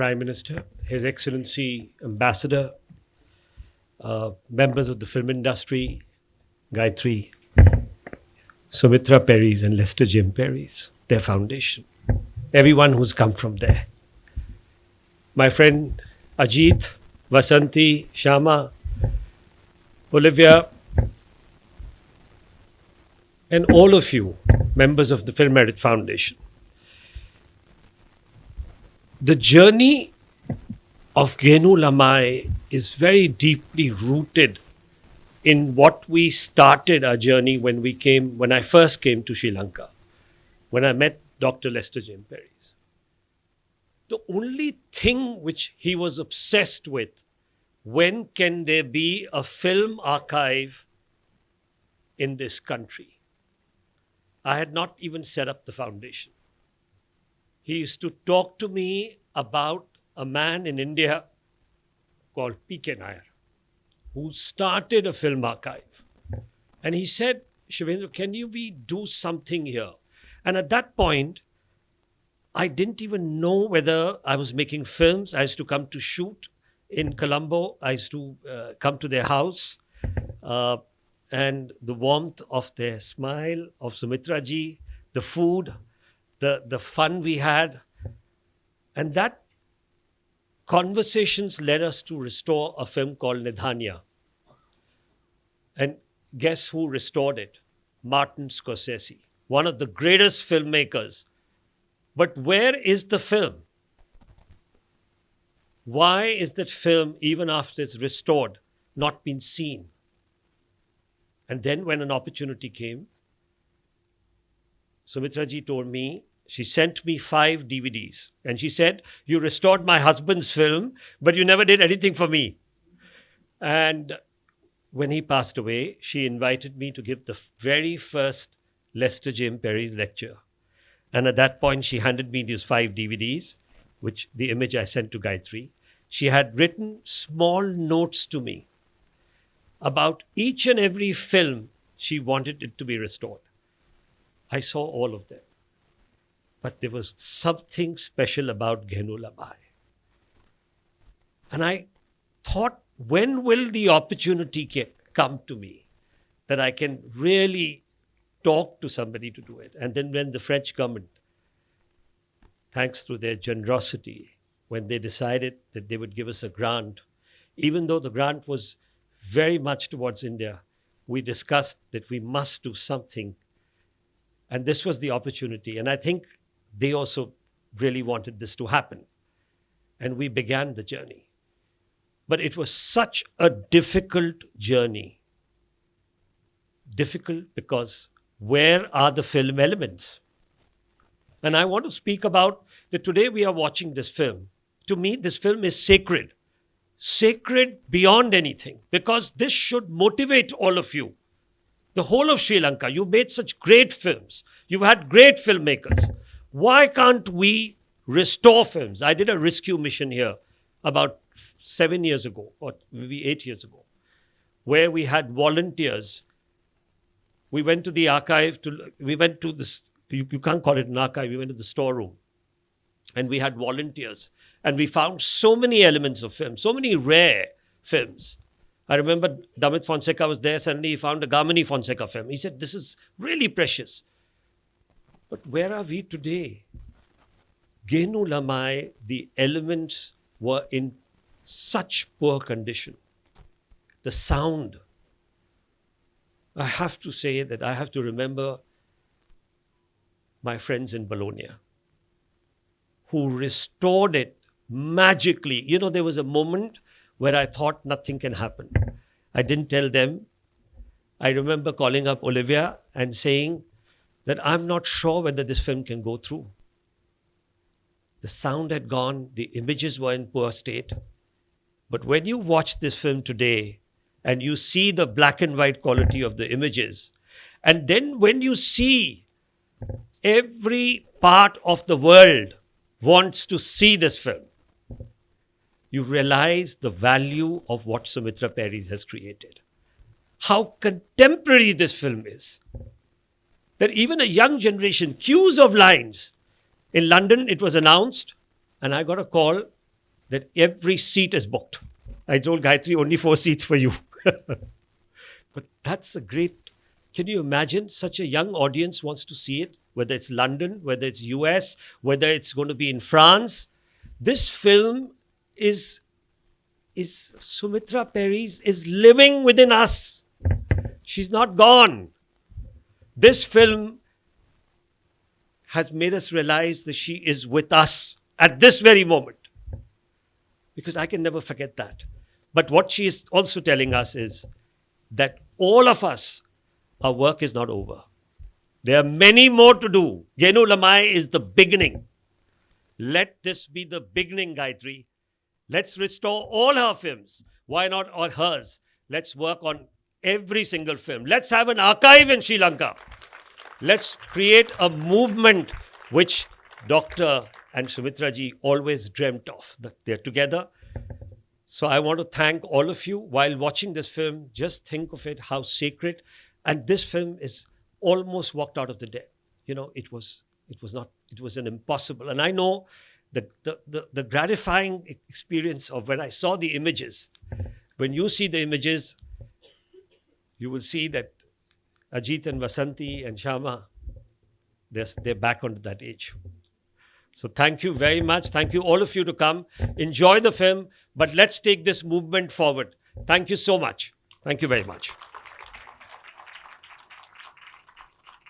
Prime Minister, His Excellency Ambassador, members of the film industry, Gayatri, Sumitra Peries and Lester James Peries, their foundation, everyone who's come from there. My friend Ajit, Vasanti, Shama, Olivia, and all of you, members of the Film Merit Foundation. The journey of Gehenu Lamai is very deeply rooted in what we started our journey when I first came to Sri Lanka, when I met Dr. Lester James Peries. The only thing which he was obsessed with, when can there be a film archive in this country? I had not even set up the foundation. He used to talk to me about a man in India called P.K. Nair, who started a film archive. And he said, Shivendra, can we do something here? And at that point, I didn't even know whether I was making films. I used to come to shoot in Colombo. I used to come to their house. And the warmth of their smile, of Sumitraji, the food, the fun we had. And that conversations led us to restore a film called Nidhanya. And guess who restored it? Martin Scorsese, one of the greatest filmmakers. But where is the film? Why is that film, even after it's restored, not been seen? And then when an opportunity came, Sumitraji told me, she sent me 5 DVDs. And she said, you restored my husband's film, but you never did anything for me. And when he passed away, she invited me to give the very first Lester James Peries lecture. And at that point, she handed me these 5 DVDs, which the image I sent to Gayatri. She had written small notes to me about each and every film she wanted it to be restored. I saw all of them. But there was something special about Gehenu Lamai. And I thought, when will the opportunity come to me that I can really talk to somebody to do it? And then when the French government, thanks to their generosity, when they decided that they would give us a grant, even though the grant was very much towards India, we discussed that we must do something. And this was the opportunity. And I think they also really wanted this to happen. And we began the journey. But it was such a difficult journey. Difficult because where are the film elements? And I want to speak about that today we are watching this film. To me, this film is sacred. Sacred beyond anything. Because this should motivate all of you. The whole of Sri Lanka. You made such great films. You've had great filmmakers. Why can't we restore films? I did a rescue mission here about 7 years ago, or maybe 8 years ago, where we had volunteers. We went to the archive, we went to this, you can't call it an archive, we went to the storeroom. And we had volunteers. And we found so many elements of film, so many rare films. I remember Damit Fonseca was there, suddenly he found a Gamini Fonseca film. He said, this is really precious. But where are we today? Gehenu Lamai, the elements were in such poor condition. The sound. I have to say that I have to remember my friends in Bologna who restored it magically. You know, there was a moment where I thought nothing can happen. I didn't tell them. I remember calling up Olivia and saying that I'm not sure whether this film can go through. The sound had gone, the images were in poor state. But when you watch this film today and you see the black and white quality of the images, and then when you see every part of the world wants to see this film, you realize the value of what Sumitra Peries has created. How contemporary this film is. That even a young generation, queues of lines. In London, it was announced, and I got a call that every seat is booked. I told Gayatri, only 4 seats for you. But that's a great, can you imagine such a young audience wants to see it? Whether it's London, whether it's US, whether it's going to be in France. This film is Sumitra Peries is living within us. She's not gone. This film has made us realize that she is with us at this very moment. Because I can never forget that. But what she is also telling us is that all of us, our work is not over. There are many more to do. Gehenu Lamai is the beginning. Let this be the beginning, Gayatri. Let's restore all her films. Why not all hers? Let's work on every single film. Let's have an archive in Sri Lanka. Let's create a movement which Dr. and Sumitraji always dreamt of. That they're together. So I want to thank all of you. While watching this film, just think of it, how sacred. And this film is almost walked out of the dead. You know, it was an impossible. And I know the gratifying experience of when I saw the images. When you see the images, you will see that Ajit and Vasanti and Shama, they're back onto that age. So thank you very much. Thank you all of you to come. Enjoy the film, but let's take this movement forward. Thank you so much. Thank you very much.